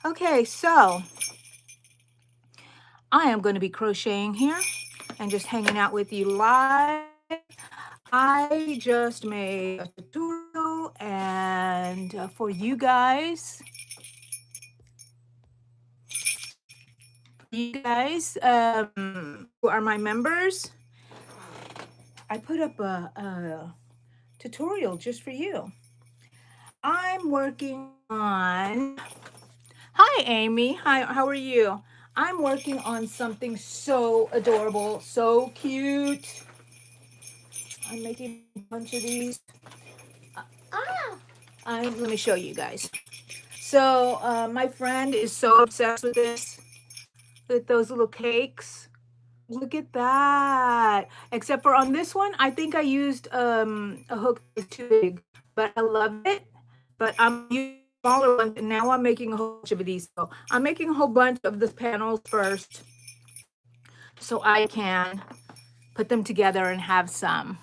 Okay, so I am going to be crocheting here and just hanging out with you live. I just made a tutorial and for you guys, who are my members, I put up a tutorial just for you. I'm working on, hi Amy, hi, how are you? I'm working on something so adorable, so cute. I'm making a bunch of these. Ah! Let me show you guys. So my friend is so obsessed with this, with those little cakes. Look at that. Except for on this one, I think I used a hook that was too big, but I love it. But I'm using smaller ones, and now I'm making a whole bunch of these. So I'm making a whole bunch of the panels first, so I can put them together and have some.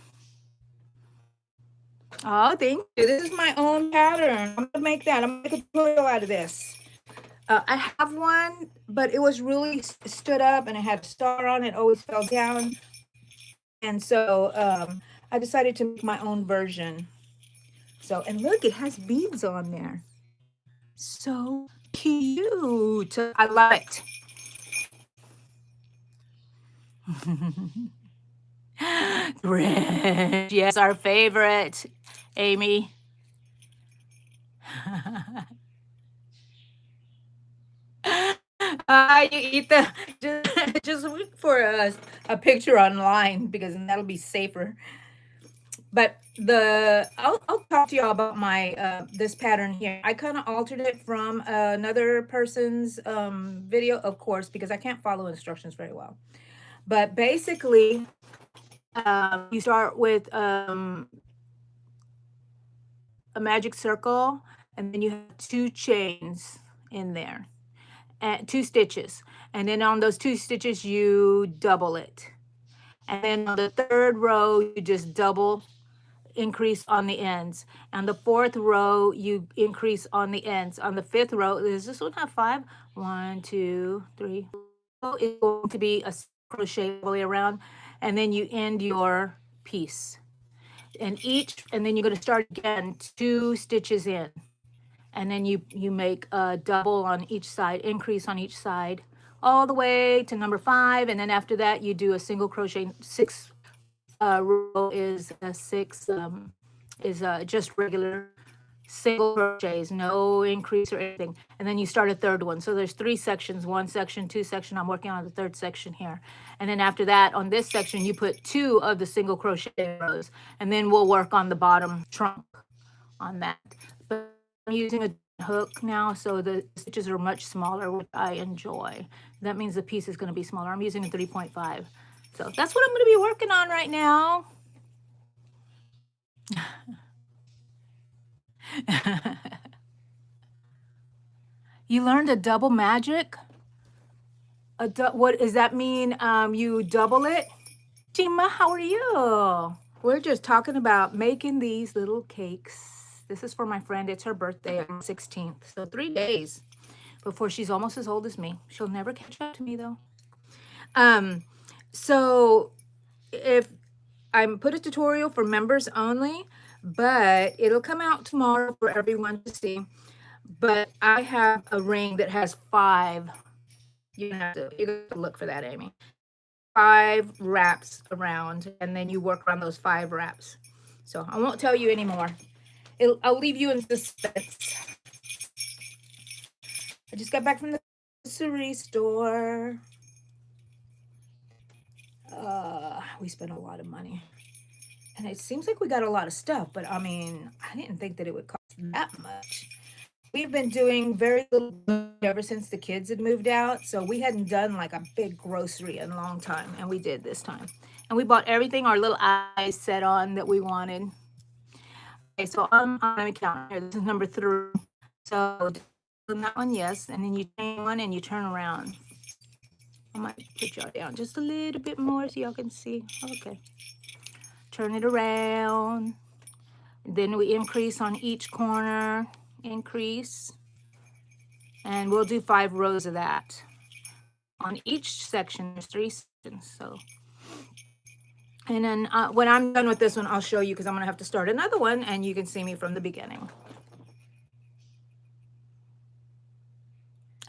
Oh, thank you. This is my own pattern. I'm gonna make that. I'm gonna make a tutorial out of this. I have one, but it was really stood up and it had a star on it, always fell down. And so I decided to make my own version. So, and look, it has beads on there. So cute. I love it. Grinch, yes, our favorite, Amy. You eat the just look for a picture online because that'll be safer. But I'll talk to y'all about my this pattern here. I kind of altered it from another person's video, of course, because I can't follow instructions very well. But basically, you start with a magic circle, and then you have two chains in there, and two stitches, and then on those two stitches you double it, and then on the third row you just double increase on the ends. On the fourth row, you increase on the ends. On the fifth row, does this one have five? One, two, three. It's going to be a crochet all the way around, and then you end your piece. And then you're going to start again 2 stitches in, and then you make a double on each side, increase on each side, all the way to number 5, and then after that you do a single crochet. 6 row is a 6 is just regular single crochets, no increase or anything. And then you start a third one. So there's 3 sections, 1 section, 2 section. I'm working on the third section here. And then after that, on this section, you put 2 of the single crochet rows, and then we'll work on the bottom trunk on that. But I'm using a hook now, so the stitches are much smaller, which I enjoy. That means the piece is going to be smaller. I'm using a 3.5. So that's what I'm going to be working on right now. You learned a double magic? What does that mean? You double it? Chima, how are you? We're just talking about making these little cakes. This is for my friend. It's her birthday on the 16th. So 3 days before she's almost as old as me. She'll never catch up to me though. So if I put a tutorial for members only, but it'll come out tomorrow for everyone to see. But I have a ring that has 5. You have to look for that, Amy. 5 wraps around, and then you work around those 5 wraps. So I won't tell you anymore. I'll leave you in suspense. I just got back from the grocery store. We spent a lot of money. And it seems like we got a lot of stuff, but I mean, I didn't think that it would cost that much. We've been doing very little ever since the kids had moved out. So we hadn't done like a big grocery in a long time. And we did this time. And we bought everything our little eyes set on that we wanted. Okay, so let me count here. This is number 3. So on that one, yes. And then you chain one and you turn around. I might put y'all down just a little bit more so y'all can see. Okay. Turn it around. Then we increase on each corner. Increase. And we'll do 5 rows of that. On each section, there's 3 sections. So, and then when I'm done with this one, I'll show you because I'm going to have to start another one and you can see me from the beginning.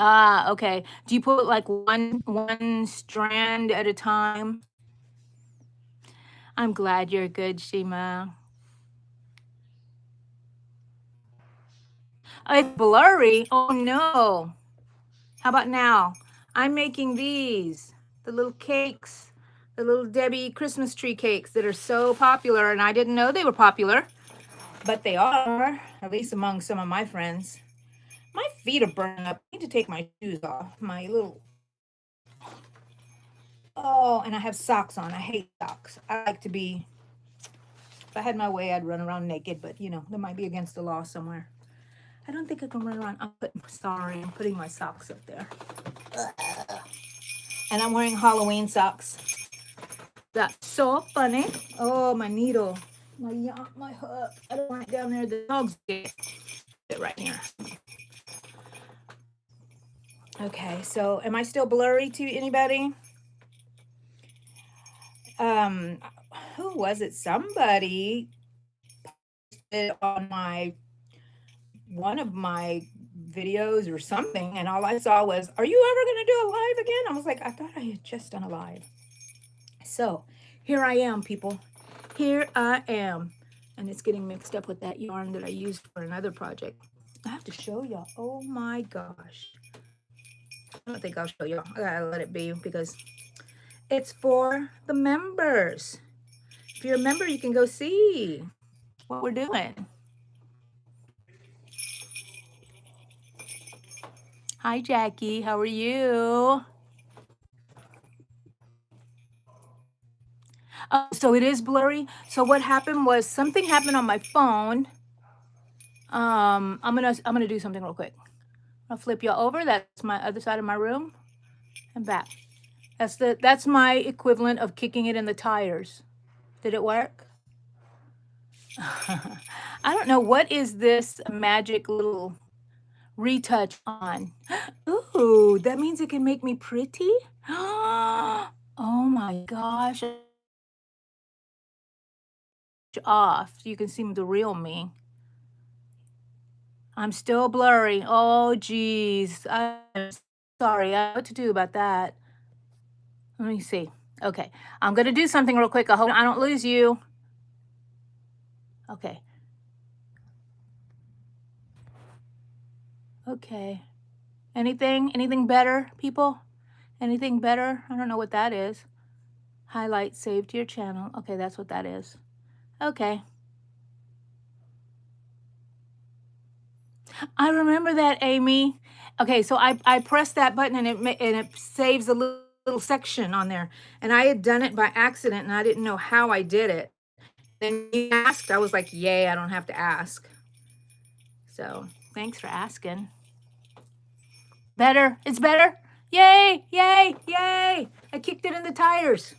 Ah, okay. Do you put like one strand at a time? I'm glad you're good, Shima. Oh, it's blurry. Oh no. How about now? I'm making these, the little cakes, the little Debbie Christmas tree cakes that are so popular, and I didn't know they were popular, but they are, at least among some of my friends. My feet are burning up. I need to take my shoes off. My little, oh, and I have socks on. I hate socks. I like to be, if I had my way, I'd run around naked, but you know, that might be against the law somewhere. I don't think I can run around. Sorry, I'm putting my socks up there. And I'm wearing Halloween socks. That's so funny. Oh, my needle. My hook. I don't want it down there. The dog's get it right here. Okay, so am I still blurry to anybody? Who was it? Somebody posted on one of my videos or something, and all I saw was, "Are you ever gonna do a live again?" I was like, I thought I had just done a live. So here I am, people. Here I am. And it's getting mixed up with that yarn that I used for another project. I have to show y'all. Oh my gosh. I don't think I'll show y'all. I gotta let it be because it's for the members. If you're a member, you can go see what we're doing. Hi, Jackie. How are you? So it is blurry. So what happened was something happened on my phone. I'm gonna do something real quick. I'll flip you over. That's my other side of my room and back. That's my equivalent of kicking it in the tires. Did it work? I don't know. What is this magic little retouch on? Ooh, that means it can make me pretty? Oh my gosh. Off. You can see the real me. I'm still blurry. Oh, geez. I'm sorry. I don't know what to do about that. Let me see. Okay. I'm going to do something real quick. I hope I don't lose you. Okay. Okay. Anything better, people? Anything better? I don't know what that is. Highlight, save to your channel. Okay, that's what that is. Okay. I remember that, Amy. Okay, so I pressed that button and it saves a little section on there. And I had done it by accident and I didn't know how I did it. Then you asked, I was like, yay, I don't have to ask. So thanks for asking. Better. It's better. Yay, yay, yay. I kicked it in the tires.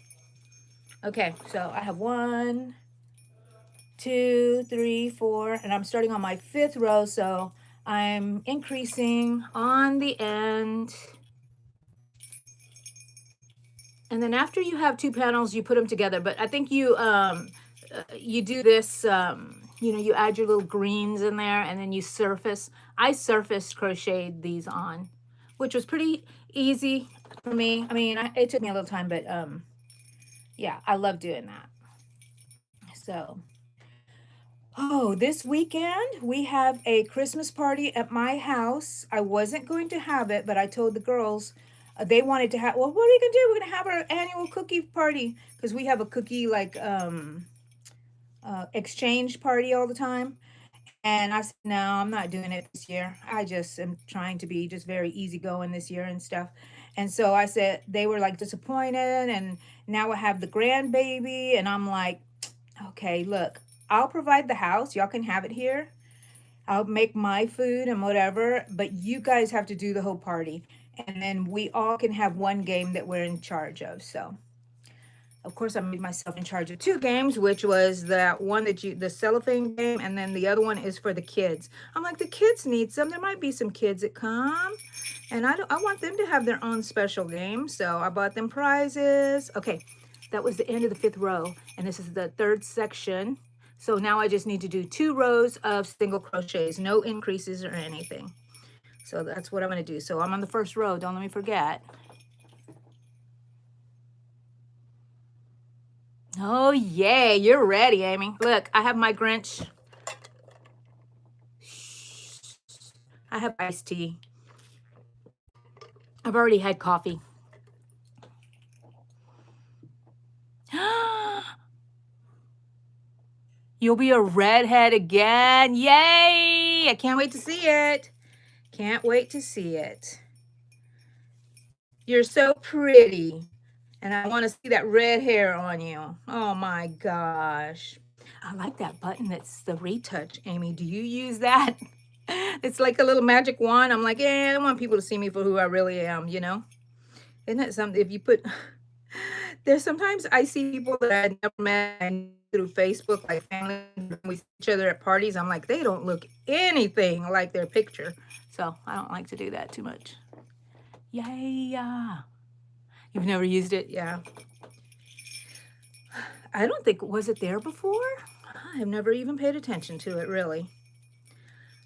Okay, so I have 1, 2, 3, 4, and I'm starting on my 5th row, so I'm increasing on the end. And then after you have 2 panels, you put them together. But I think you do this, you add your little greens in there and then you surface. I surface crocheted these on, which was pretty easy for me. I mean, it took me a little time, but yeah, I love doing that. So, oh, this weekend we have a Christmas party at my house. I wasn't going to have it, but I told the girls they wanted to have. Well, what are we gonna do? We're gonna have our annual cookie party because we have a cookie like exchange party all the time. And I said, no, I'm not doing it this year. I just am trying to be just very easygoing this year and stuff. And so I said, they were like disappointed. And now I have the grandbaby. And I'm like, okay, look, I'll provide the house. Y'all can have it here. I'll make my food and whatever. But you guys have to do the whole party. And then we all can have one game that we're in charge of. So Of course, I made myself in charge of 2 games, which was that one that the cellophane game, and then the other one is for the kids. I'm like, the kids need some. There might be some kids that come, and I want them to have their own special game. So I bought them prizes. Okay, that was the end of the 5th row, and this is the 3rd section. So now I just need to do 2 rows of single crochets, no increases or anything. So that's what I'm going to do. So I'm on the 1st row. Don't let me forget. Oh, yay. You're ready, Amy. Look, I have my Grinch. I have iced tea. I've already had coffee. You'll be a redhead again. Yay! I can't wait to see it. Can't wait to see it. You're so pretty. And I want to see that red hair on you. Oh my gosh. I like that button that's the retouch, Amy. Do you use that? It's like a little magic wand. I'm like, yeah, I want people to see me for who I really am, you know? Isn't that something? If you put, there's sometimes I see people that I never met through Facebook, like family, we see each other at parties. I'm like, they don't look anything like their picture. So I don't like to do that too much. Yeah. You've never used it? Yeah. I don't think, was it there before? I have never even paid attention to it, really.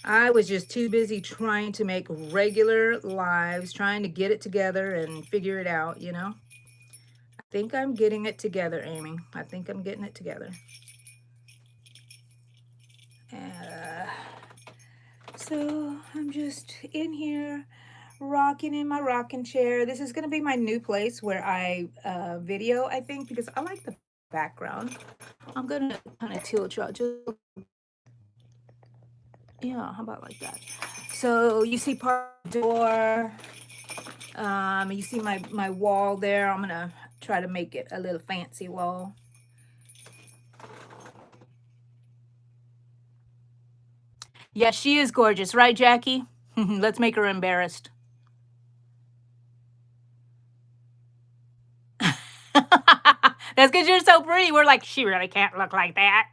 I was just too busy trying to make regular lives, trying to get it together and figure it out, you know? I think I'm getting it together, Amy. I think I'm getting it together. So I'm just in here rocking in my rocking chair. This is going to be my new place where I video, I think, because I like the background. I'm going to kind of tilt you out just, yeah, how about like that? So you see part of the door. You see my wall there. I'm going to try to make it a little fancy wall. Yes, she is gorgeous, right, Jackie? Let's make her embarrassed. That's because you're so pretty. We're like, she really can't look like that.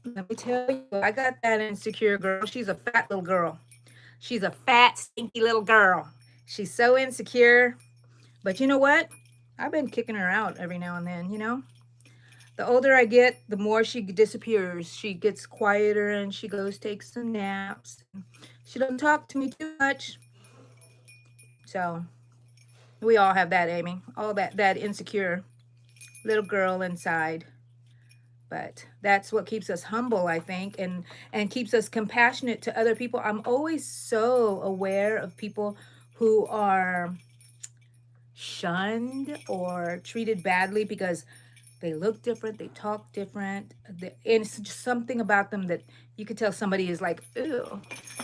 Let me tell you, I got that insecure girl. She's a fat little girl. She's a fat, stinky little girl. She's so insecure. But you know what? I've been kicking her out every now and then, you know? The older I get, the more she disappears. She gets quieter and she goes take some naps. She doesn't talk to me too much. So we all have that, Amy. All that insecure little girl inside. But that's what keeps us humble, I think, and keeps us compassionate to other people. I'm always so aware of people who are shunned or treated badly because they look different, they talk different, and it's just something about them that you could tell somebody is like, ew.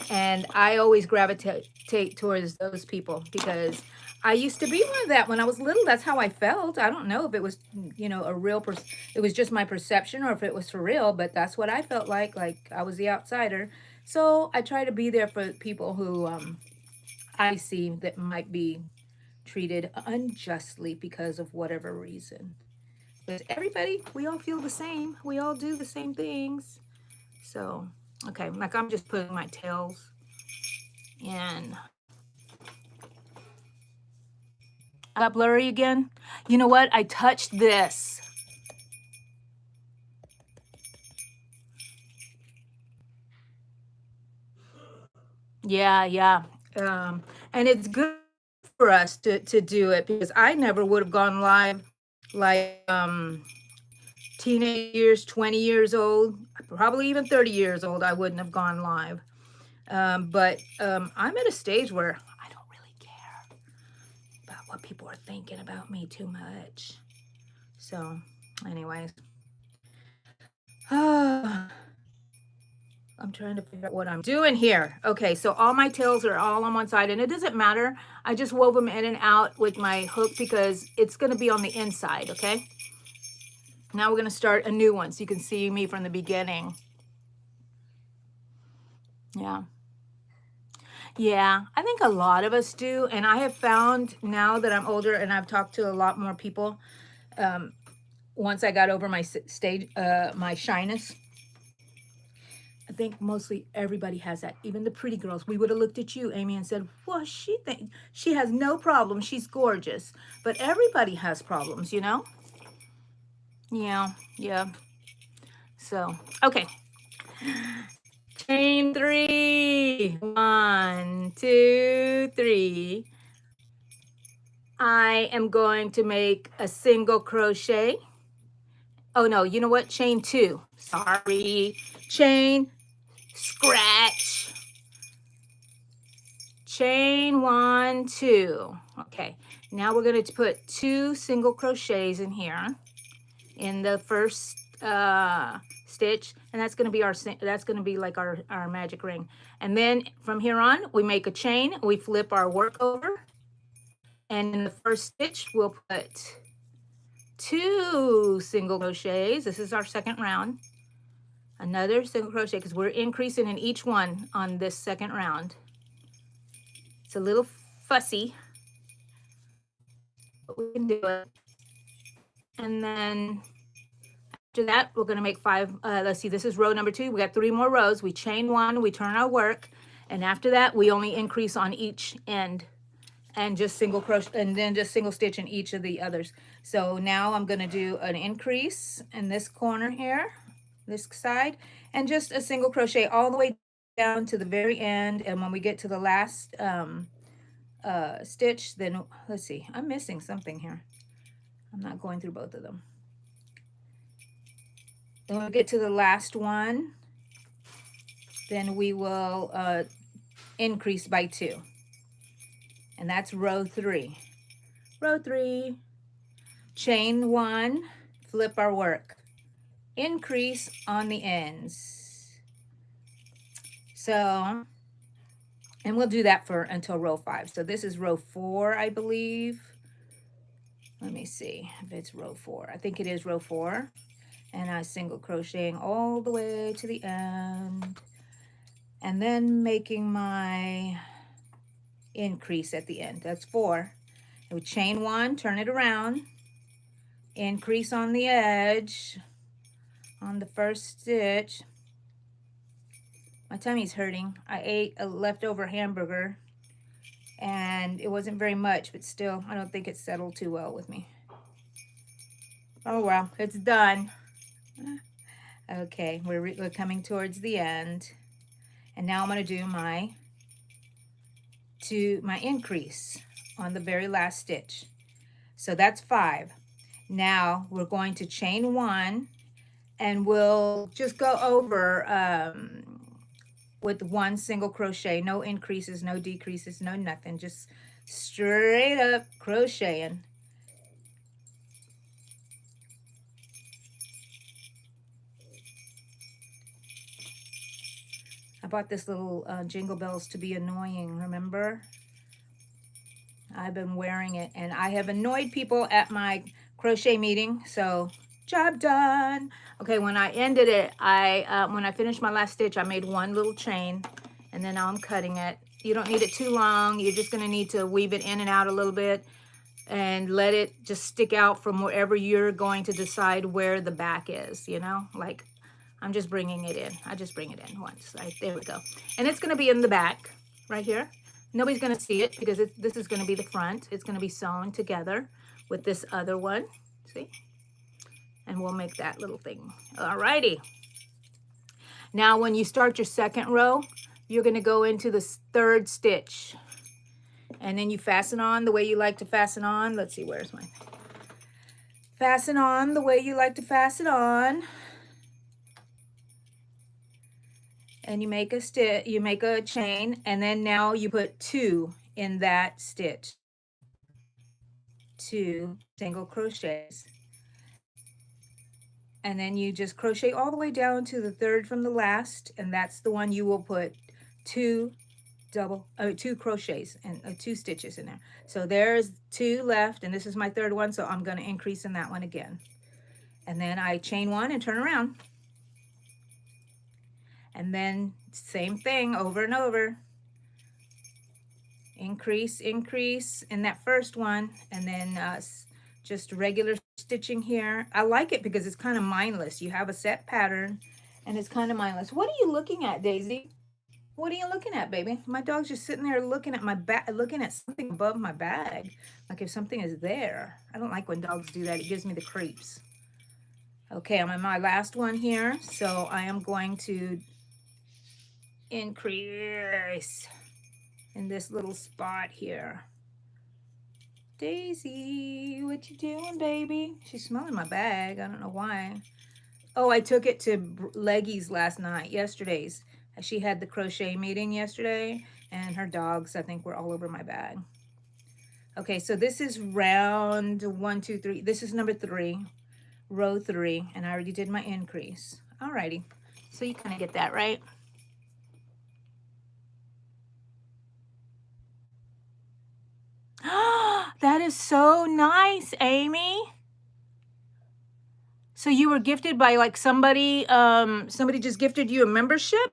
And I always gravitate towards those people because I used to be one of that when I was little. That's how I felt. I don't know if it was, you know, it was just my perception or if it was for real, but that's what I felt like I was the outsider. So I try to be there for people who I see that might be treated unjustly because of whatever reason. But everybody, we all feel the same. We all do the same things. So, okay, like I'm just putting my tails in. I got blurry again. You know what? I touched this. Yeah. And it's good for us to do it because I never would have gone live like teenage years, 20 years old, probably even 30 years old. I wouldn't have gone live. But I'm at a stage where I don't really care about what people are thinking about me too much. So, anyways, I'm trying to figure out what I'm doing here. Okay, so all my tails are all on one side, and it doesn't matter. I just wove them in and out with my hook because it's going to be on the inside, okay? Now we're going to start a new one so you can see me from the beginning. Yeah. Yeah, I think a lot of us do. And I have found now that I'm older and I've talked to a lot more people, um, once I got over my stage, my shyness, I think mostly everybody has that. Even the pretty girls. We would have looked at you, Amy, and said, "Well, she has no problem. She's gorgeous." But everybody has problems, you know? Yeah, yeah. So, okay. Chain 3. 1, 2, 3. I am going to make a single crochet. Oh no, you know what? Chain 2. Sorry. Chain, scratch. Chain 1, 2. Okay, now we're going to put 2 single crochets in here in the first stitch, and that's going to be like our magic ring. And then from here on, we make a chain, we flip our work over, and in the first stitch, we'll put 2 single crochets. This is our second round. Another single crochet because we're increasing in each one on this second round. It's a little fussy, but we can do it. And then after that, we're going to make 5. Let's see, this is row number 2. We got 3 more rows. We chain 1, we turn our work, and after that, we only increase on each end and just single crochet, and then just single stitch in each of the others. So now I'm going to do an increase in this corner here, this side, and just a single crochet all the way down to the very end. And when we get to the last stitch, then let's see, I'm missing something here. I'm not going through both of them. Then when we get to the last one, then we will increase by 2. And that's row 3. Row 3, chain 1, flip our work, increase on the ends. So, and we'll do that for until row 5. So this is row 4, I believe. Let me see if it's row 4. I think it is row 4. And I single crocheting all the way to the end. And then making my increase at the end. That's 4. I would chain 1, turn it around, increase on the edge on the first stitch. My tummy's hurting. I ate a leftover hamburger and it wasn't very much, but still, I don't think it settled too well with me. Oh well, it's done. Okay, we're coming towards the end. And now I'm going to do my increase on the very last stitch. So that's 5. Now we're going to chain 1 and we'll just go over with 1 single crochet. No increases, no decreases, no nothing. Just straight up crocheting. I bought this little Jingle Bells to be annoying, remember? I've been wearing it, and I have annoyed people at my crochet meeting, so job done. Okay, when I ended it, when I finished my last stitch, I made 1 little chain, and then now I'm cutting it. You don't need it too long. You're just going to need to weave it in and out a little bit and let it just stick out from wherever you're going to decide where the back is, you know? Like, I'm just bringing it in. I just bring it in once. Right, there we go. And it's going to be in the back right here. Nobody's going to see it because this is going to be the front. It's going to be sewn together with this other one. See? And we'll make that little thing. Alrighty. Now, when you start your second row, you're going to go into the 3rd stitch. And then you fasten on the way you like to fasten on. Let's see, where's mine? Fasten on the way you like to fasten on. And you make a stitch, you make a chain, and then now you put 2 in that stitch. 2 single crochets. And then you just crochet all the way down to the 3rd from the last, and that's the one you will put 2 crochets and 2 stitches in there. So there's 2 left, and this is my 3rd one, so I'm going to increase in that one again. And then I chain 1 and turn around. And then same thing over and over. increase in that first one, and then just regular stitching here. I like it because it's kind of mindless. You have a set pattern and it's kind of mindless. What are you looking at, Daisy? What are you looking at, baby? My dog's just sitting there looking at my back, looking at something above my bag, like if something is there. I don't like when dogs do that. It gives me the creeps. Okay, I'm on my last one here, so I am going to increase in this little spot here. Daisy, what you doing, baby? She's smelling my bag. I don't know why. Oh, I took it to Leggy's yesterday's. She had the crochet meeting yesterday, and her dogs, I think, were all over my bag. Okay, so this is round 1, 2, 3. This is number 3, row 3, and I already did my increase. Alrighty, so you kind of get that, right? That is so nice, Amy. So you were gifted by like somebody just gifted you a membership?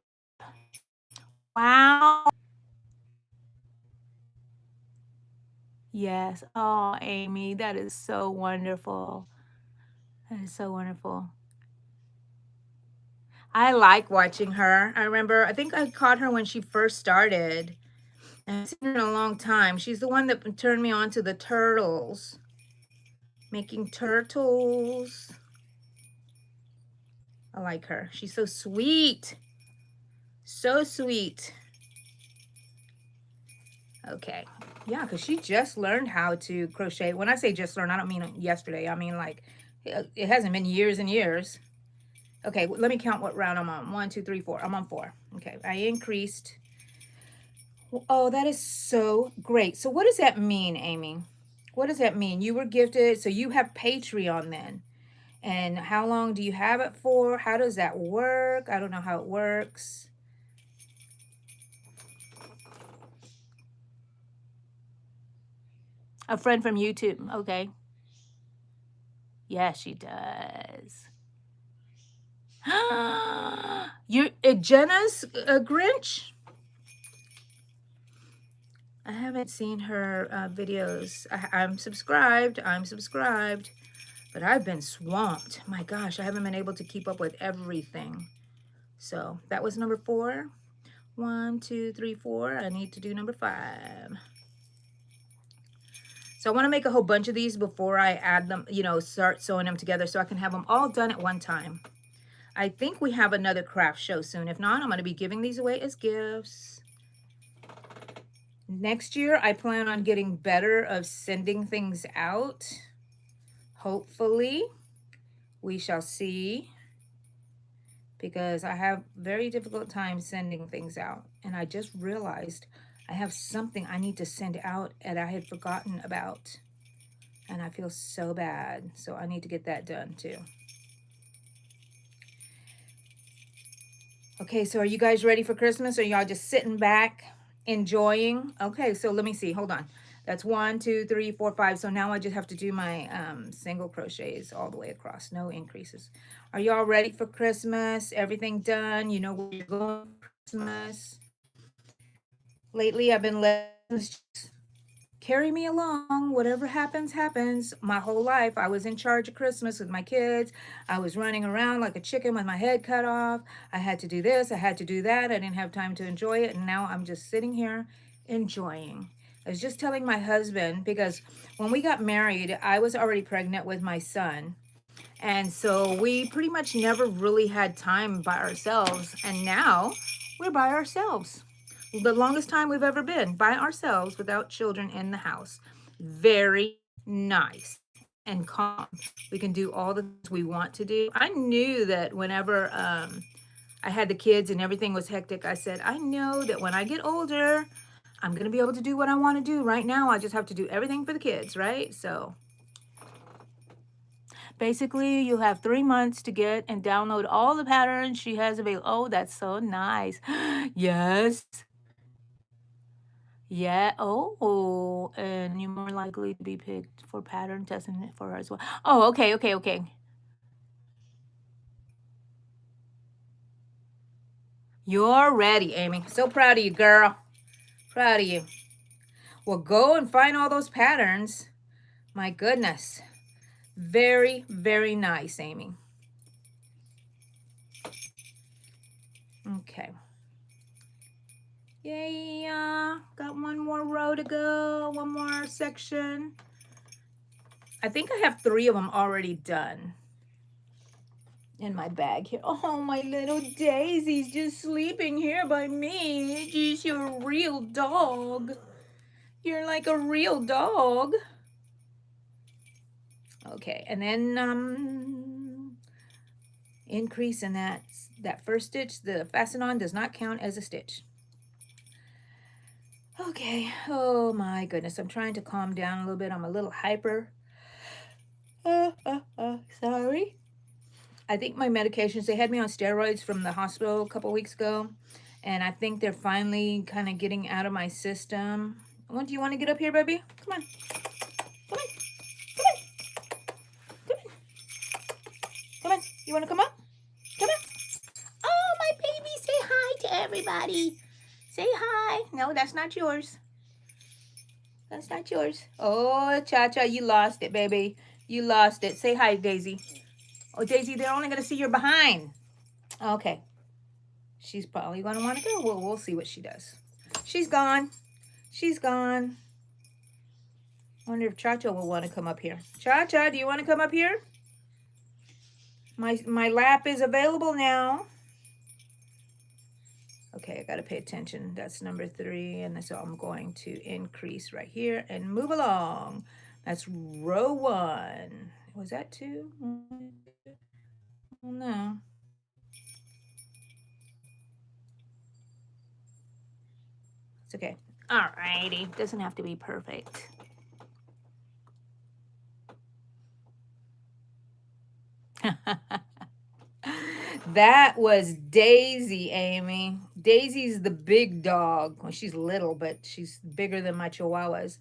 Wow. Yes. Oh, Amy, that is so wonderful. That is so wonderful. I like watching her. I remember, I think I caught her when she first started. I haven't seen her in a long time. She's the one that turned me on to the turtles. Making turtles. I like her. She's so sweet. So sweet. Okay. Yeah, because she just learned how to crochet. When I say just learn, I don't mean yesterday. I mean like it hasn't been years and years. Okay, let me count what round I'm on. 1, 2, 3, 4. I'm on 4. Okay, I increased. Oh, that is so great. So what does that mean, Amy? What does that mean? You were gifted, so you have Patreon then. And how long do you have it for? How does that work? I don't know how it works. A friend from YouTube. Okay. Yeah, she does. You're Jenna's Grinch? I haven't seen her videos. I'm subscribed. But I've been swamped. My gosh, I haven't been able to keep up with everything. So that was number 4. 1, 2, 3, 4. I need to do number 5. So I want to make a whole bunch of these before I add them, start sewing them together so I can have them all done at one time. I think we have another craft show soon. If not, I'm going to be giving these away as gifts. Next year, I plan on getting better of sending things out. Hopefully, we shall see. Because I have very difficult time sending things out. And I just realized I have something I need to send out and I had forgotten about. And I feel so bad. So I need to get that done too. Okay, so are you guys ready for Christmas? Or y'all just sitting back, enjoying? Okay, so let me see. Hold on. That's 1, 2, 3, 4, 5. So now I just have to do my single crochets all the way across. No increases. Are y'all ready for Christmas? Everything done? You know where you're going for Christmas? Lately, I've been letting carry me along. Whatever happens, happens. My whole life, I was in charge of Christmas with my kids. I was running around like a chicken with my head cut off. I had to do this. I had to do that. I didn't have time to enjoy it. And now I'm just sitting here enjoying. I was just telling my husband, because when we got married, I was already pregnant with my son. And so we pretty much never really had time by ourselves. And now we're by ourselves. The longest time we've ever been by ourselves without children in the house. Very nice and calm. We can do all the things we want to do. I knew that whenever I had the kids and everything was hectic, I said, I know that when I get older, I'm going to be able to do what I want to do. Right now, I just have to do everything for the kids, right? So basically, you have 3 months to get and download all the patterns she has available. Oh, that's so nice. Yes. Yeah. Oh, and you're more likely to be picked for pattern testing for her as well. Oh, okay, okay, okay. You're ready, Amy. So proud of you, girl. Proud of you. Well, go and find all those patterns. My goodness. Very, very nice, Amy. Okay. Yay, got one more row to go, one more section. I think I have 3 of them already done in my bag here. Oh, my little Daisy's just sleeping here by me. She's your real dog. You're like a real dog. Okay, and then increase in that first stitch. The fasten on does not count as a stitch. Okay, oh my goodness, I'm trying to calm down a little bit. I'm a little hyper. Sorry. I think my medications, they had me on steroids from the hospital a couple weeks ago, and I think they're finally kind of getting out of my system. When do you want to get up here, baby? Come on. Come on. Come on. Come on. Come on. You want to come up? Come on. Oh, my baby, say hi to everybody. Say hi. No, that's not yours. That's not yours. Oh, Cha-Cha, you lost it, baby. You lost it. Say hi, Daisy. Oh, Daisy, they're only going to see your behind. Okay. She's probably going to want to go. Well, we'll see what she does. She's gone. She's gone. I wonder if Cha-Cha will want to come up here. Cha-Cha, do you want to come up here? My lap is available now. Okay, I got to pay attention. That's number 3. And so I'm going to increase right here and move along. That's row 1. Was that 2? Oh, no. It's okay. All righty. Doesn't have to be perfect. That was Daisy, Amy. Daisy's the big dog. Well, she's little, but she's bigger than my chihuahuas.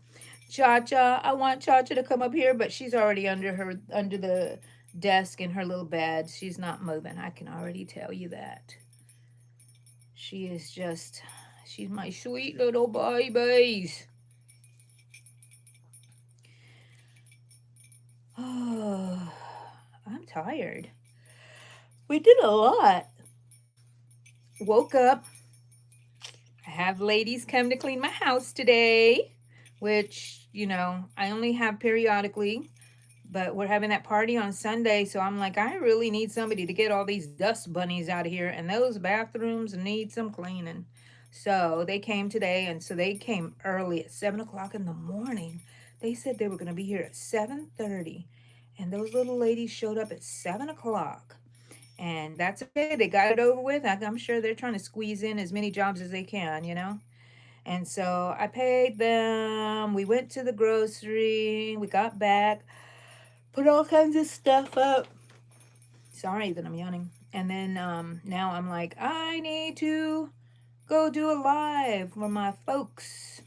Cha-Cha, I want Cha-Cha to come up here, but she's already under the desk in her little bed. She's not moving. I can already tell you that. She is just, she's my sweet little babies. Oh, I'm tired. We did a lot. Woke up. I have ladies come to clean my house today, which, you know, I only have periodically, but we're having that party on Sunday. So I'm like, I really need somebody to get all these dust bunnies out of here. And those bathrooms need some cleaning. So they came today. And so they came early at 7 o'clock in the morning. They said they were going to be here at 7:30. And those little ladies showed up at 7 o'clock. And that's okay. They got it over with. I'm sure they're trying to squeeze in as many jobs as they can, you know. And so I paid them. We went to the grocery. We got back. Put all kinds of stuff up. Sorry that I'm yawning. And then now I'm like, I need to go do a live for my folks.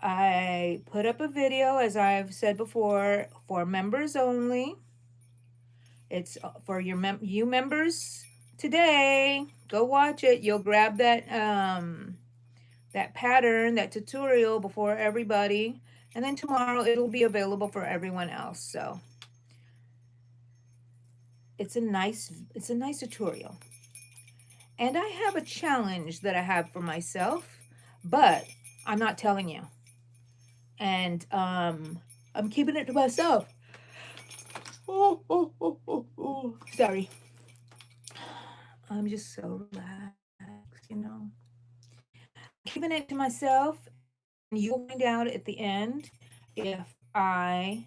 I put up a video, as I've said before, for members only. It's for your you members today. Go watch it. You'll grab that that pattern, that tutorial before everybody, and then tomorrow it'll be available for everyone else. So it's a nice tutorial. And I have a challenge that I have for myself, but I'm not telling you. And I'm keeping it to myself. Oh. Sorry. I'm just so relaxed, you know. Keeping it to myself, and you'll find out at the end if I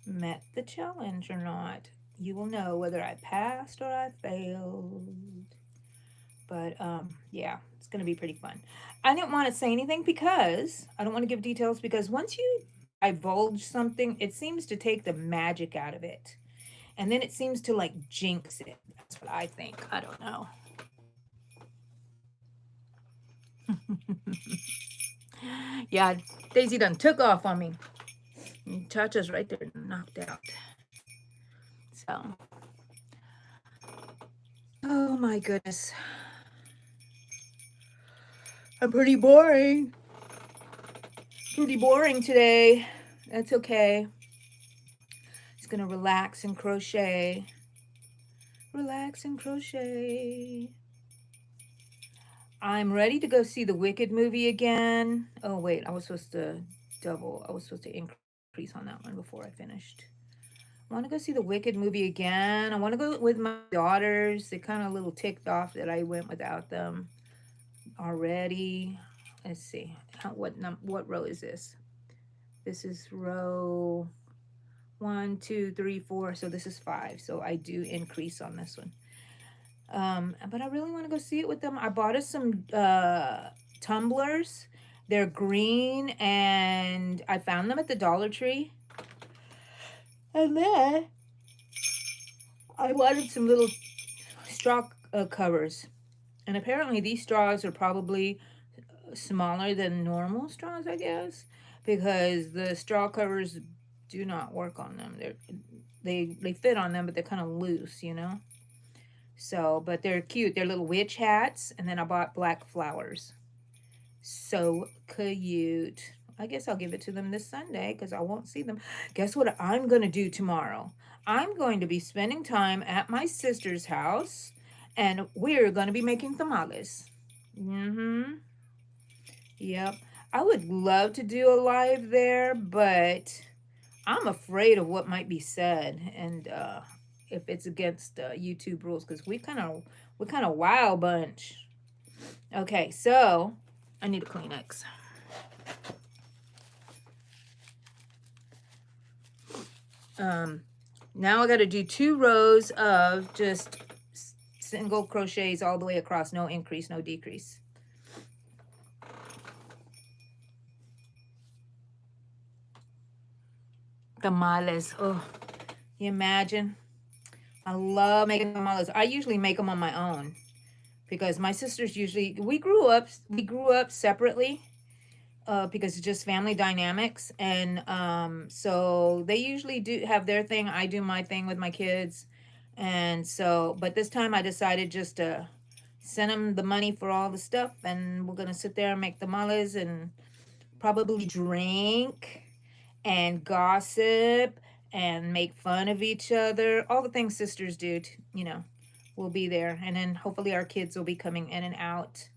met the challenge or not. You will know whether I passed or I failed. But yeah, it's going to be pretty fun. I didn't want to say anything because I don't want to give details, because once you divulge something, it seems to take the magic out of it. And then it seems to like jinx it. That's what I think. I don't know. Yeah, Daisy done took off on me. Cha-Cha's right there, knocked out. So, oh my goodness. I'm pretty boring. pretty boring today. That's okay. Just gonna relax and crochet. Relax and crochet. I'm ready to go see the Wicked movie again. Oh wait, I was supposed to increase on that one before I finished. I want to go see the Wicked movie again. I want to go with my daughters. They're kind of a little ticked off that I went without them already. Let's see. What row is this? This is row 1, 2, 3, 4. So this is 5. So I do increase on this one. But I really want to go see it with them. I bought us some tumblers. They're green, and I found them at the Dollar Tree. And then I wanted some little straw covers. And apparently these straws are probably smaller than normal straws, I guess, because the straw covers do not work on them. They fit on them, but they're kind of loose, you know. So, but they're cute. They're little witch hats, and then I bought black flowers. So cute. I guess I'll give it to them this Sunday because I won't see them. Guess what I'm going to do tomorrow? I'm going to be spending time at my sister's house, and we're going to be making tamales. Mm-hmm. Yep. I would love to do a live there, but I'm afraid of what might be said, and if it's against YouTube rules, because we're kind of wild bunch. Okay, so I need a Kleenex. Now I got to do 2 rows of just single crochets all the way across, no increase, no decrease. Tamales. Oh, you imagine? I love making tamales. I usually make them on my own because my sisters usually we grew up separately because it's just family dynamics, and so they usually do have their thing. I do my thing with my kids, and so but this time I decided just to send them the money for all the stuff, and we're gonna sit there and make tamales and probably drink and gossip and make fun of each other. All the things sisters do, you know, will be there. And then hopefully our kids will be coming in and out.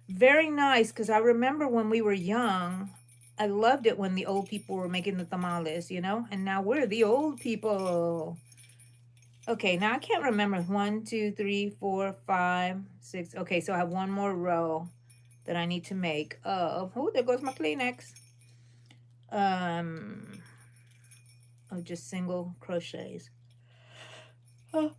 Very nice, because I remember when we were young, I loved it when the old people were making the tamales, you know, and now we're the old people. Okay, now I can't remember. 1, 2, 3, 4, 5, 6. Okay, so I have one more row that I need to make. Oh, there goes my Kleenex. Of just single crochets. And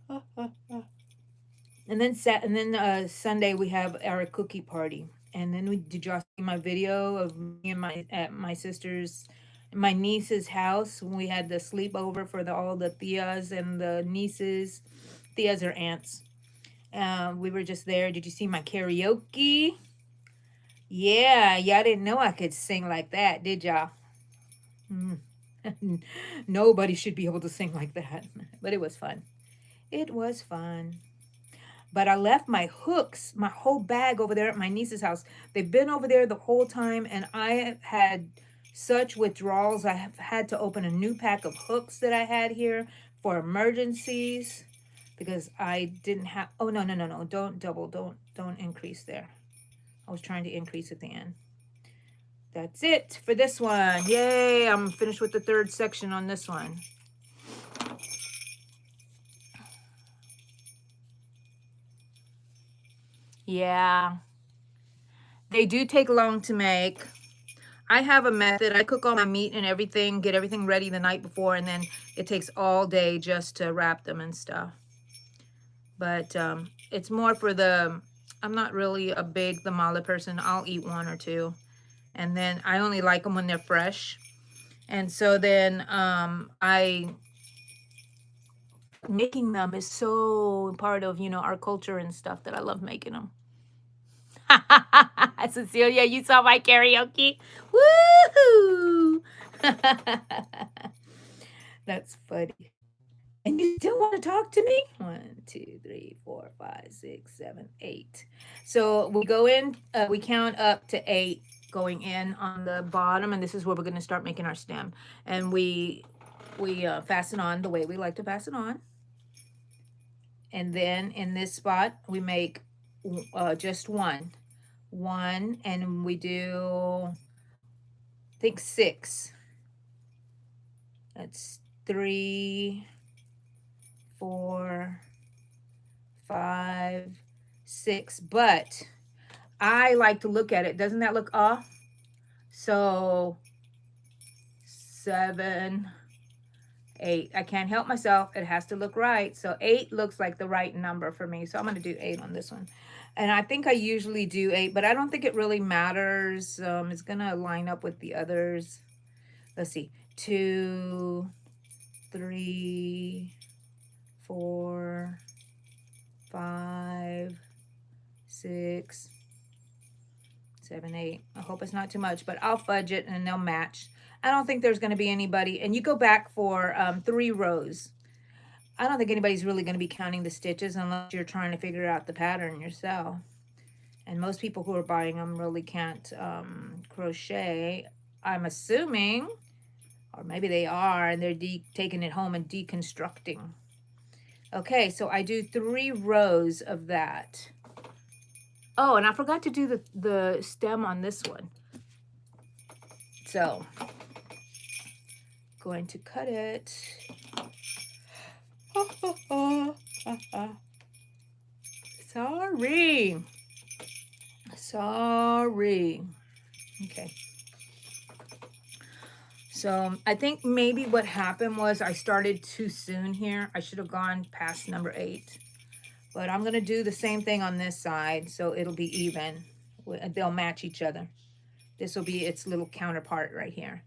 then Sunday we have our cookie party. And then did y'all see my video of me and my sister's, my niece's house when we had the sleepover for all the tias and the nieces. Tias are aunts. We were just there. Did you see my karaoke? Yeah, y'all didn't know I could sing like that, did y'all? Nobody should be able to sing like that, but it was fun. It was fun. But I left my hooks, my whole bag over there at my niece's house. They've been over there the whole time, and I have had such withdrawals. I have had to open a new pack of hooks that I had here for emergencies because I didn't have. Oh no. Don't double. Don't increase there. I was trying to increase at the end. That's it for this one. Yay, I'm finished with the 3rd section on this one. Yeah, they do take long to make. I have a method. I cook all my meat and everything, get everything ready the night before, and then it takes all day just to wrap them and stuff. But it's more for I'm not really a big tamale person. I'll eat 1 or 2. And then I only like them when they're fresh. And so then making them is so part of, you know, our culture and stuff that I love making them. Cecilia, you saw my karaoke? Woohoo! That's funny. And you still want to talk to me? 1, 2, 3, 4, 5, 6, 7, 8. So we go in, we count up to 8 going in on the bottom, and this is where we're going to start making our stem. And we fasten on the way we like to fasten on. And then in this spot, we make just one, and we do, I think 6. That's 3, 4, 5, 6. But I like to look at it. Doesn't that look off? So 7, 8. I can't help myself. It has to look right. So 8 looks like the right number for me. So I'm going to do 8 on this one. And I think I usually do 8, but I don't think it really matters. It's going to line up with the others. Let's see. 2, 3, 4, 5, 6, 7, 8. I hope it's not too much, but I'll fudge it and they'll match. I don't think there's going to be anybody. And you go back for 3 rows. I don't think anybody's really going to be counting the stitches unless you're trying to figure out the pattern yourself. And most people who are buying them really can't crochet, I'm assuming. Or maybe they are, and they're taking it home and deconstructing. Okay, so I do 3 rows of that. Oh, and I forgot to do the stem on this one. So, going to cut it. Sorry. Okay. So I think maybe what happened was I started too soon here. I should have gone past number 8. But I'm going to do the same thing on this side, so it'll be even. They'll match each other. This will be its little counterpart right here.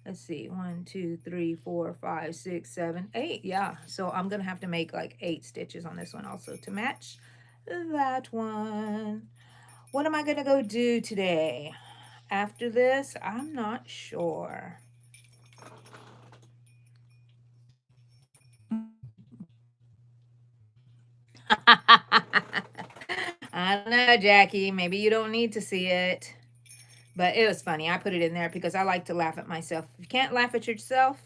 Let's see, 1, 2, 3, 4, 5, 6, 7, 8. Yeah, so I'm going to have to make like 8 stitches on this one also to match that one. What am I going to go do today? After this, I'm not sure. I don't know, Jackie. Maybe you don't need to see it. But it was funny. I put it in there because I like to laugh at myself. If you can't laugh at yourself,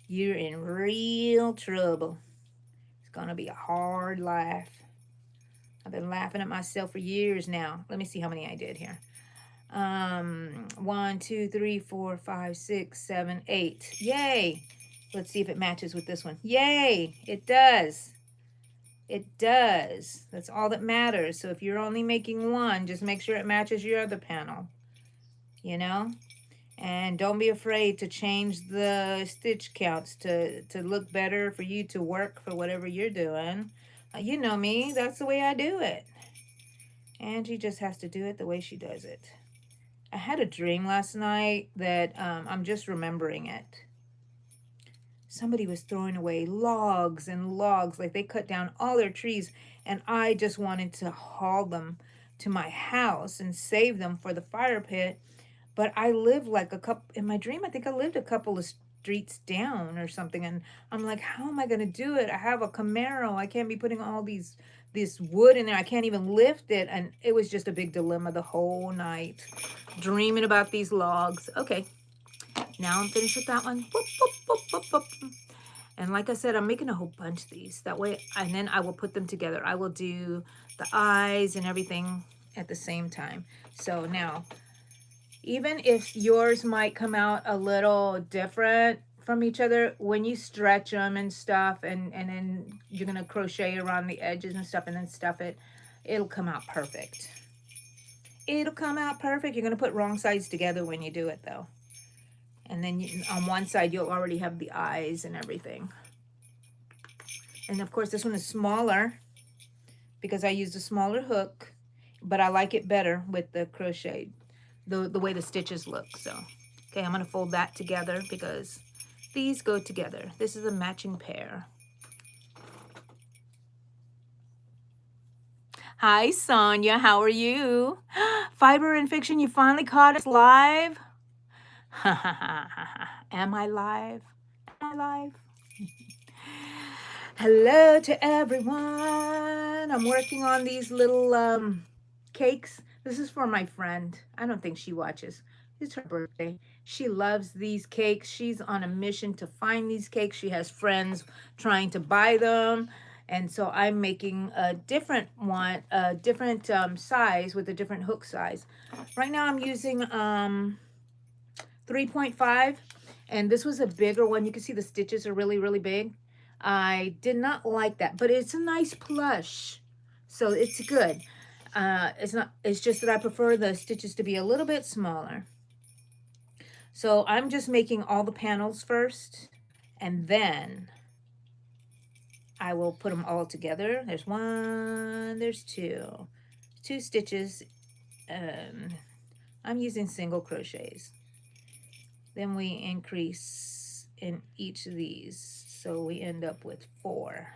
you're in real trouble. It's going to be a hard laugh. I've been laughing at myself for years now. Let me see how many I did here. 1, 2, 3, 4, 5, 6, 7, 8. Yay. Let's see if it matches with this one. Yay. It does. It does. That's all that matters. So if you're only making 1, just make sure it matches your other panel. You know? And don't be afraid to change the stitch counts to look better for you to work for whatever you're doing. You know me. That's the way I do it. Angie just has to do it the way she does it. I had a dream last night that I'm just remembering it. Somebody was throwing away logs and logs, like they cut down all their trees, and I just wanted to haul them to my house and save them for the fire pit. But I live like in my dream, I think I lived a couple of streets down or something, and I'm like, how am I going to do it? I have a Camaro. I can't be putting all this wood in there. I can't even lift it. And it was just a big dilemma the whole night, dreaming about these logs. Okay. Now I'm finished with that one. Boop, boop, boop, boop, boop. And like I said, I'm making a whole bunch of these. That way, and then I will put them together. I will do the eyes and everything at the same time. So now, even if yours might come out a little different from each other, when you stretch them and stuff, and then you're going to crochet around the edges and stuff and then stuff it, it'll come out perfect. It'll come out perfect. You're going to put wrong sides together when you do it, though. And then on one side, you'll already have the eyes and everything. And of course, this one is smaller because I used a smaller hook, but I like it better with the crochet, the way the stitches look. So, okay, I'm going to fold that together because these go together. This is a matching pair. Hi, Sonia. How are you? Fiber and Fiction, you finally caught us live? Am I live? Am I live? Hello to everyone. I'm working on these little cakes. This is for my friend. I don't think she watches. It's her birthday. She loves these cakes. She's on a mission to find these cakes. She has friends trying to buy them. And so I'm making a different one, a different size with a different hook size. Right now I'm using 3.5, and this was a bigger one. You can see the stitches are really, really big. I did not like that, but it's a nice plush, so it's good. It's not, it's just that I prefer the stitches to be a little bit smaller. So I'm just making all the panels first, and then I will put them all together. There's one, there's two stitches. I'm using single crochets. Then we increase in each of these, so we end up with 4.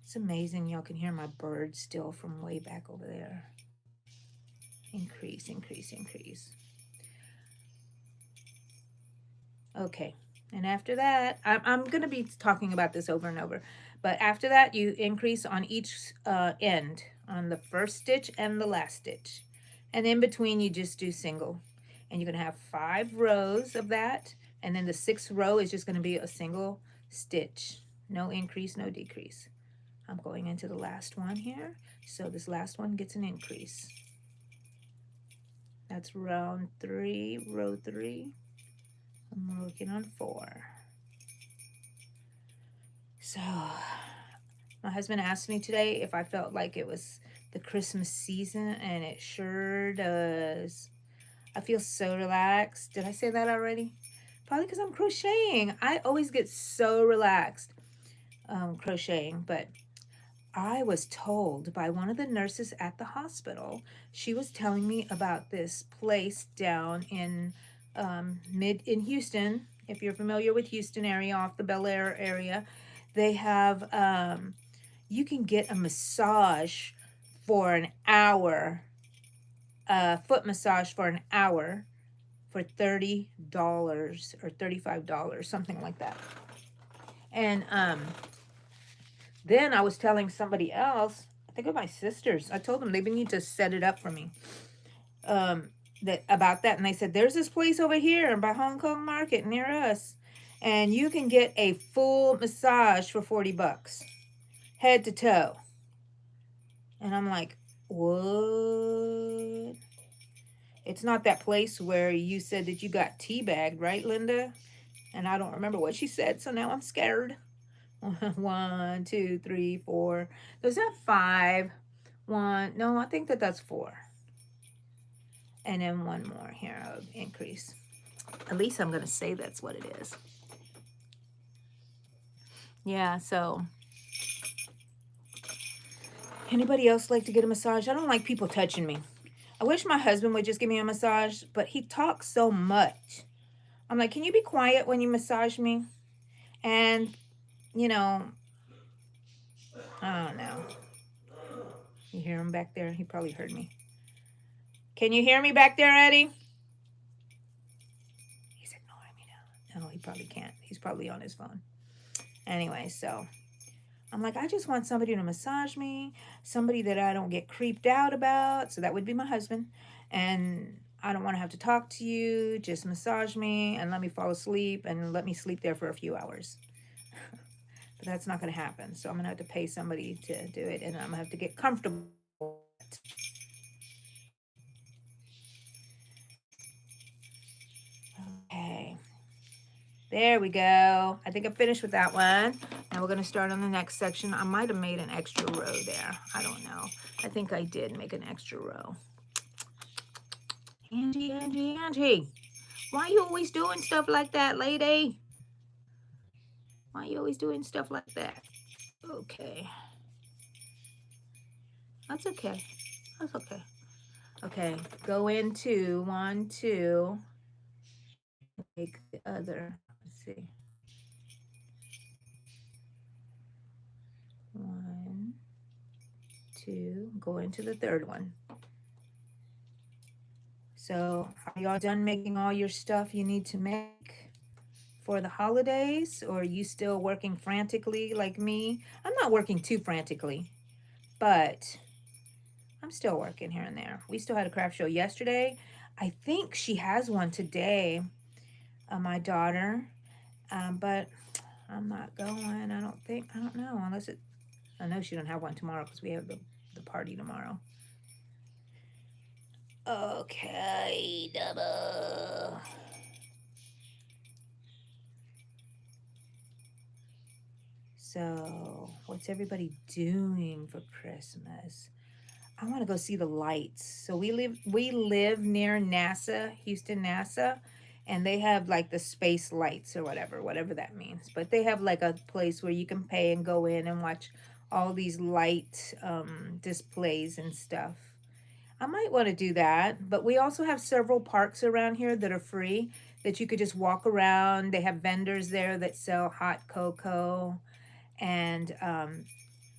It's amazing, y'all can hear my bird still from way back over there. Increase, increase, increase. Okay, and after that, I'm going to be talking about this over and over, but after that, you increase on each end, on the first stitch and the last stitch. And in between, you just do single. And you're going to have 5 rows of that, and then the 6th row is just going to be a single stitch. No increase, no decrease. I'm going into the last one here, so this last one gets an increase. That's round 3, row 3. I'm working on 4. So my husband asked me today if I felt like it was the Christmas season, and it sure does. I feel so relaxed. Did I say that already? Probably because I'm crocheting. I always get so relaxed crocheting, but I was told by one of the nurses at the hospital, she was telling me about this place down in in Houston. If you're familiar with Houston area, off the Bel Air area, they have, you can get a massage for an hour, a foot massage for an hour for $30 or $35, something like that. And then I was telling somebody else, I think of my sisters, I told them they need to set it up for me, that about that. And they said, there's this place over here by Hong Kong Market near us, and you can get a full massage for $40, head to toe. And I'm like, what? It's not that place where you said that you got teabagged, right, Linda? And I don't remember what she said, so now I'm scared. 1, 2, 3, 4. Is that 5? 1. No, I think that's 4. And then one more here of increase. At least I'm going to say that's what it is. Yeah, so anybody else like to get a massage? I don't like people touching me. I wish my husband would just give me a massage, but he talks so much. I'm like, can you be quiet when you massage me? And, you know, I don't know. You hear him back there? He probably heard me. Can you hear me back there, Eddie? He's ignoring me now. No, he probably can't. He's probably on his phone. Anyway, so I'm like, I just want somebody to massage me, somebody that I don't get creeped out about. So that would be my husband. And I don't want to have to talk to you. Just massage me and let me fall asleep and let me sleep there for a few hours. But that's not going to happen. So I'm going to have to pay somebody to do it, and I'm going to have to get comfortable. Okay. There we go. I think I'm finished with that one. Now we're going to start on the next section. I might have made an extra row there. I don't know. I think I did make an extra row. Angie, Angie, Angie. Why you always doing stuff like that, lady? Why you always doing stuff like that? Okay. That's okay. That's okay. Okay. Go into 1, 2. Take the other. Let's see. 1, 2. Go into the third one. So are y'all done making all your stuff you need to make for the holidays, or are you still working frantically like me? I'm not working too frantically, but I'm still working here and there. We still had a craft show yesterday. I think she has one today, my daughter, but I'm not going. I don't think. I don't know unless it. I know she don't have one tomorrow because we have the party tomorrow. Okay, double. So, what's everybody doing for Christmas? I want to go see the lights. So we live near NASA, Houston NASA, and they have like the space lights or whatever that means. But they have like a place where you can pay and go in and watch all these light displays and stuff. I might want to do that, but we also have several parks around here that are free that you could just walk around. They have vendors there that sell hot cocoa, and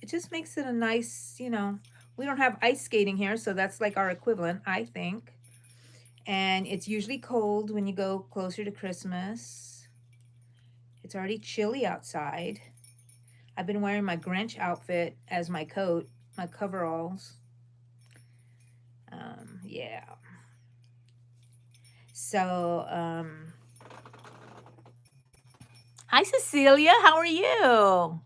it just makes it a nice, we don't have ice skating here, so that's like our equivalent, I think. And it's usually cold when you go closer to Christmas. It's already chilly outside. I've been wearing my Grinch outfit as my coat, my coveralls. Yeah. So, hi Cecilia, how are you?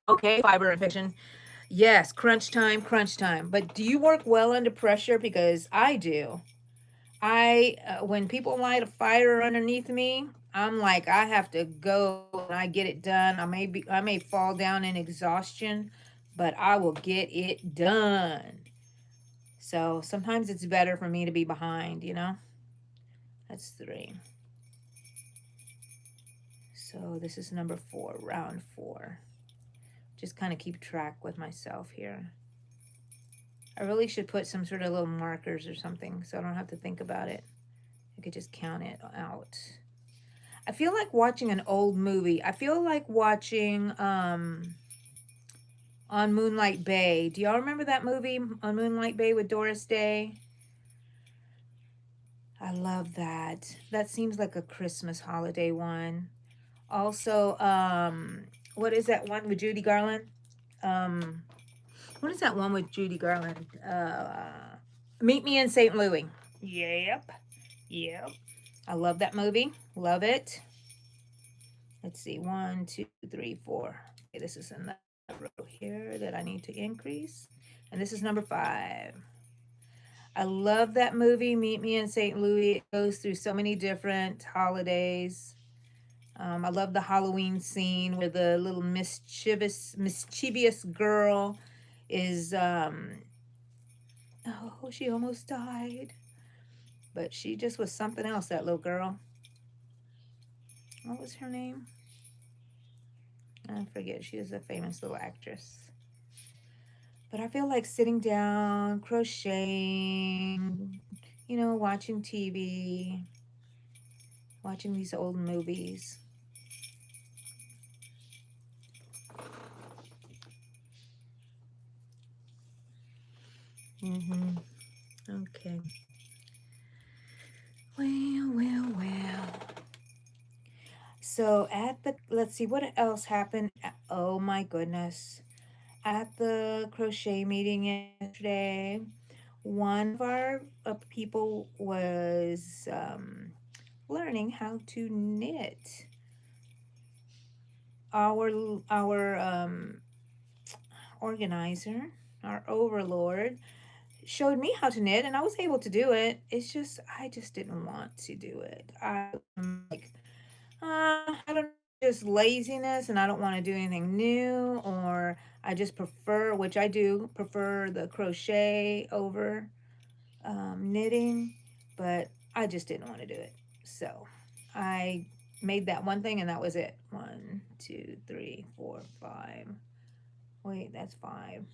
Okay, fiber and fiction. Yes, crunch time, crunch time. But do you work well under pressure? Because I do. When people light a fire underneath me, I'm like, I have to go and I get it done. I may fall down in exhaustion, but I will get it done. So sometimes it's better for me to be behind. That's 3. So this is number 4, round 4. Just kind of keep track with myself here. I really should put some sort of little markers or something so I don't have to think about it. I could just count it out. I feel like watching an old movie. I feel like watching On Moonlight Bay. Do y'all remember that movie, On Moonlight Bay, with Doris Day? I love that. That seems like a Christmas holiday one. Also, what is that one with Judy Garland? Um, what is that one with Judy Garland? Meet Me in St. Louis. Yep. Yep. I love that movie. Love it. Let's see. 1, 2, 3, 4. Okay, this is another row here that I need to increase. And this is number 5. I love that movie, Meet Me in St. Louis. It goes through so many different holidays. I love the Halloween scene where the little mischievous girl is, oh, she almost died. But she just was something else, that little girl. What was her name? I forget. She is a famous little actress. But I feel like sitting down, crocheting, watching TV, watching these old movies. Okay. Well. So let's see, what else happened? Oh my goodness. At the crochet meeting yesterday, one of our people was learning how to knit. Our organizer, our overlord, showed me how to knit, and I was able to do it. It's just I just didn't want to do it. I'm like, I don't know, just laziness, and I don't want to do anything new, or I just prefer, which I do prefer, the crochet over knitting, but I just didn't want to do it. So I made that one thing, and that was it. 1, 2, 3, 4, 5. Wait, that's 5.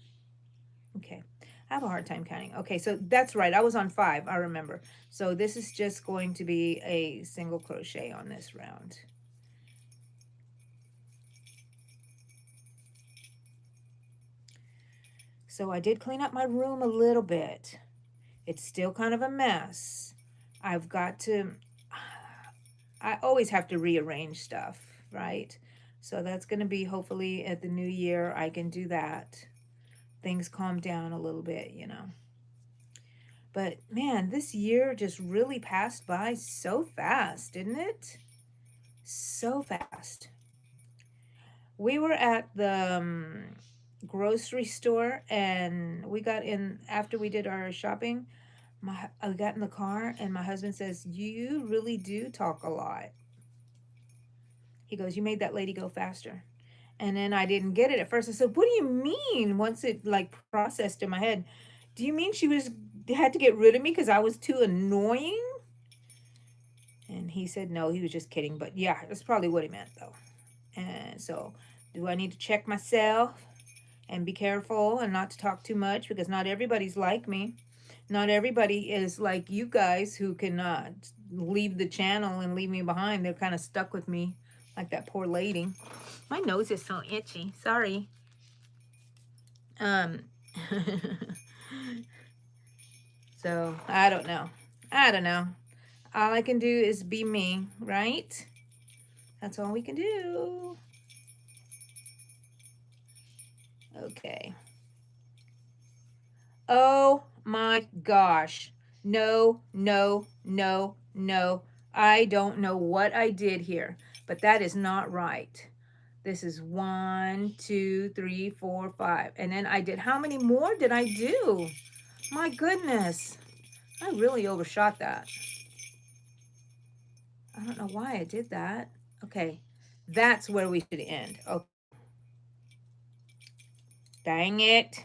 Okay. I have a hard time counting. Okay, so that's right. I was on 5, I remember. So this is just going to be a single crochet on this round. So I did clean up my room a little bit. It's still kind of a mess. I've got to, I always have to rearrange stuff, right? So that's going to be hopefully at the new year I can do that. Things calm down a little bit, you know. But man, this year just really passed by so fast, didn't it? So fast. We were at the grocery store and we got in after we did our shopping. I got in the car and my husband says, "You really do talk a lot." He goes, "You made that lady go faster." And then I didn't get it at first. I said, "What do you mean?" Once it like processed in my head, do you mean she was had to get rid of me because I was too annoying? And he said, no, he was just kidding. But yeah, that's probably what he meant though. And so, do I need to check myself and be careful and not to talk too much because not everybody's like me. Not everybody is like you guys who cannot leave the channel and leave me behind. They're kind of stuck with me like that poor lady. My nose is so itchy. Sorry. Um so I don't know. I don't know. All I can do is be me, right? That's all we can do. Okay. Oh my gosh. No, no, no, no. I don't know what I did here, but that is not right. This is 1, 2, 3, 4, 5. And then I did, how many more did I do? My goodness. I really overshot that. I don't know why I did that. Okay. That's where we should end. Okay. Dang it.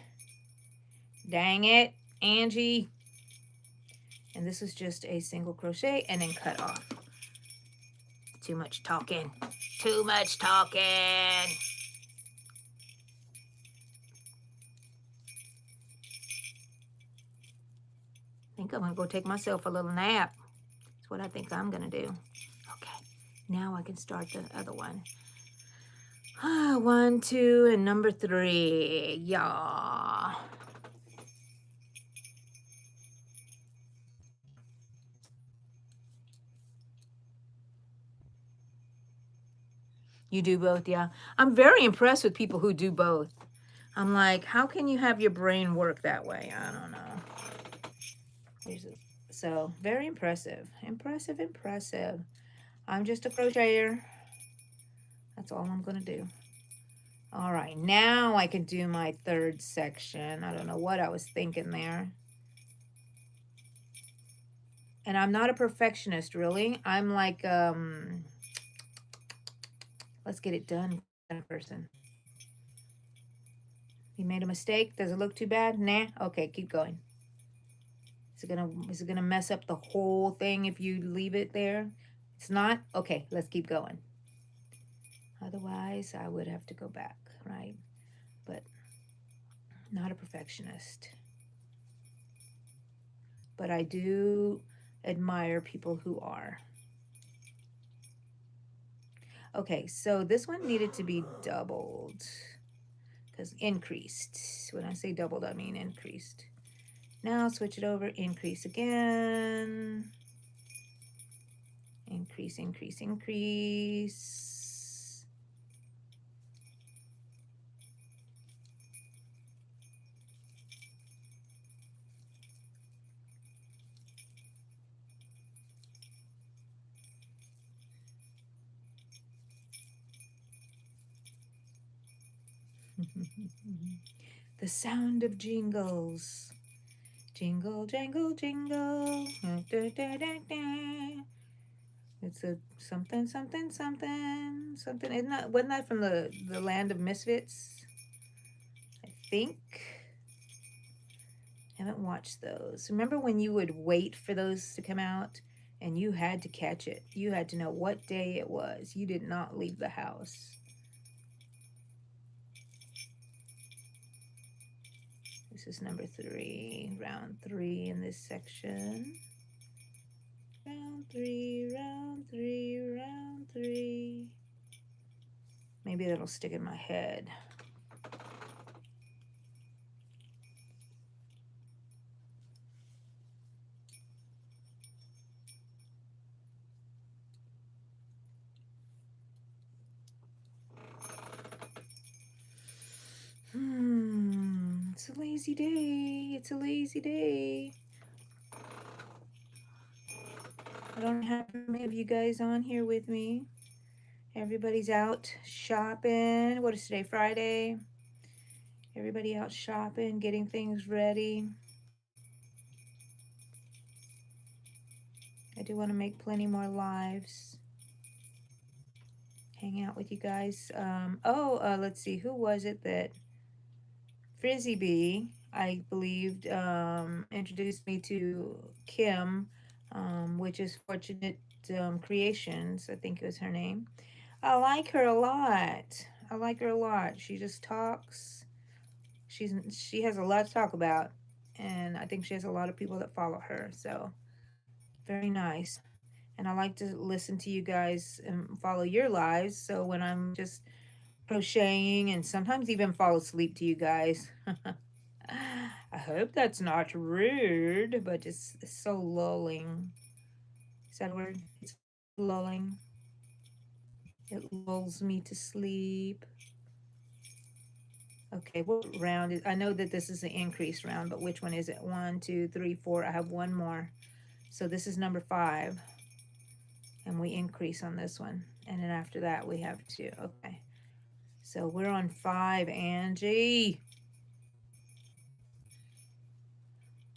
Dang it, Angie. And this is just a single crochet and then cut off. Too much talking. Too much talking. I think I'm going to go take myself a little nap. That's what I think I'm going to do. Okay, now I can start the other one. 1, 2, and number 3. Yeah. You do both, yeah. I'm very impressed with people who do both. I'm like, how can you have your brain work that way? I don't know. So, very impressive. Impressive, impressive. I'm just a crocheter. That's all I'm going to do. All right, now I can do my third section. I don't know what I was thinking there. And I'm not a perfectionist, really. I'm like, let's get it done kind of person. You made a mistake? Does it look too bad? Nah? Okay, keep going. Is it gonna mess up the whole thing if you leave it there? It's not? Okay, let's keep going. Otherwise, I would have to go back, right? But not a perfectionist. But I do admire people who are. Okay, so this one needed to be doubled because increased. When I say doubled, I mean increased. Now switch it over, increase again. Increase, increase, increase. The sound of jingles. Jingle, jangle, jingle. Da, da, da, da. It's a something, something, something, something. Wasn't that from the Land of Misfits? I think. I haven't watched those. Remember when you would wait for those to come out and you had to catch it? You had to know what day it was. You did not leave the house. This is number 3, round 3 in this section. Round 3, round 3, round 3. Maybe that'll stick in my head. it's a lazy day. It's a lazy day. I don't have many of you guys on here with me. Everybody's out shopping. What is today? Friday. Everybody out shopping, getting things ready. I do want to make plenty more lives. Hang out with you guys. Let's see. Who was it that Frizzy Bee, I believed, introduced me to Kim, which is Fortunate Creations. I think it was her name. I like her a lot. I like her a lot. She just talks. She has a lot to talk about, and I think she has a lot of people that follow her. So very nice. And I like to listen to you guys and follow your lives. So when I'm just crocheting and sometimes even fall asleep to you guys. I hope that's not rude, but it's so lulling. Is that a word? It's lulling. It lulls me to sleep. Okay, what round is, I know that this is the increase round, but which one is it? 1, 2, 3, 4. I have one more. So this is number 5. And we increase on this one. And then after that we have 2. Okay. So we're on 5, Angie.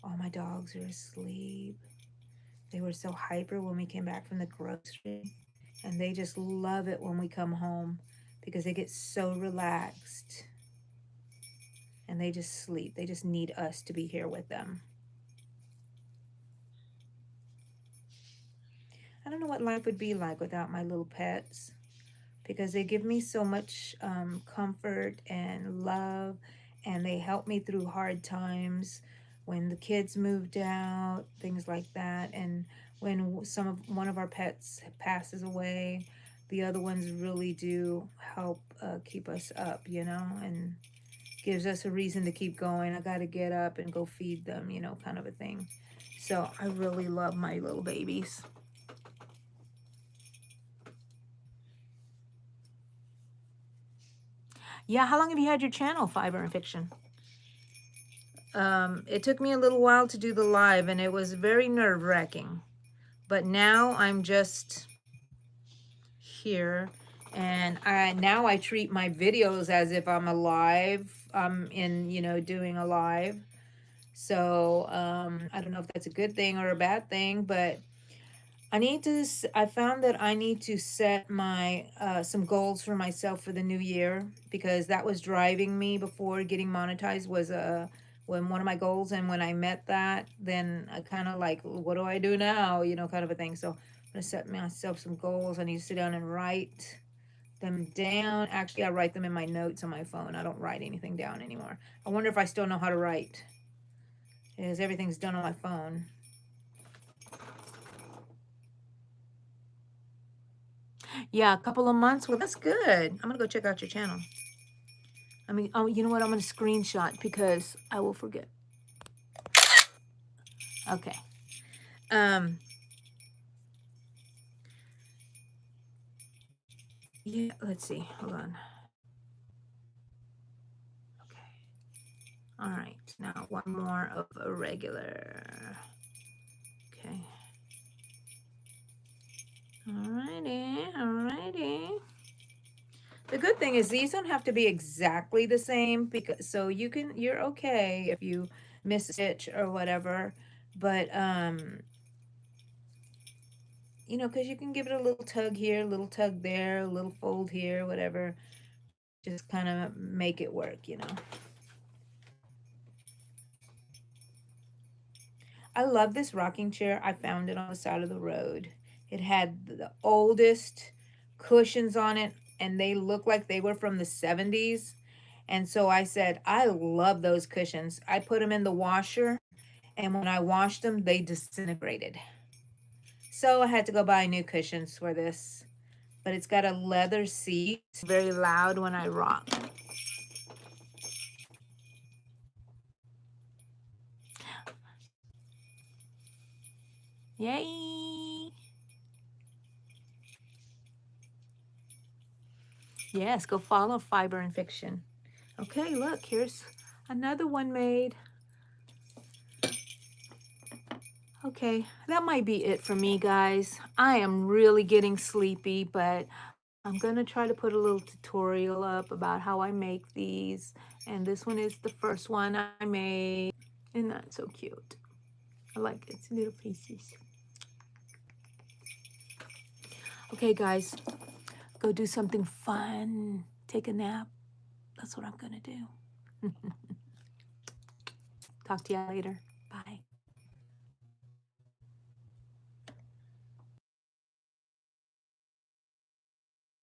All my dogs are asleep. They were so hyper when we came back from the grocery. And they just love it when we come home because they get so relaxed. And they just sleep. They just need us to be here with them. I don't know what life would be like without my little pets because they give me so much comfort and love, and they help me through hard times when the kids moved out, things like that. And when one of our pets passes away, the other ones really do help keep us up, and gives us a reason to keep going. I got to get up and go feed them, kind of a thing. So I really love my little babies. Yeah, how long have you had your channel, Fiber and Fiction? It took me a little while to do the live, and it was very nerve-wracking. But now I'm just here, and now I treat my videos as if I'm alive. I'm doing a live. So I don't know if that's a good thing or a bad thing, but I found that I need to set my some goals for myself for the new year, because that was driving me before getting monetized was when one of my goals. And when I met that, then I kind of like, what do I do now? Kind of a thing. So I'm gonna set myself some goals. I need to sit down and write them down. Actually, I write them in my notes on my phone. I don't write anything down anymore. I wonder if I still know how to write, because everything's done on my phone. Yeah, a couple of months. Well, that's good. I'm gonna go check out your channel. Oh, you know what? I'm gonna screenshot because I will forget. Okay. Yeah, let's see. Hold on. Okay. All right. Now one more of a regular. Okay. Alrighty. Alrighty. The good thing is these don't have to be exactly the same, because you're okay if you miss a stitch or whatever, but because you can give it a little tug here, a little tug there, a little fold here, whatever, just kind of make it work. I love this rocking chair. I found it on the side of the road. It had the oldest cushions on it, and they look like they were from the 70s. And so I said, I love those cushions. I put them in the washer, and when I washed them, they disintegrated. So I had to go buy new cushions for this. But it's got a leather seat. It's very loud when I rock. Yay! Yes, go follow Fiber and Fiction. Okay, look, here's, Another one made. Okay, that might be it for me, guys. I am really getting sleepy, but I'm gonna try to put a little tutorial up about how I make these. And this one is the first one I made. Isn't that so cute? I like its little pieces. Okay, guys, go do something fun. Take a nap. That's what I'm gonna do. Talk to you later.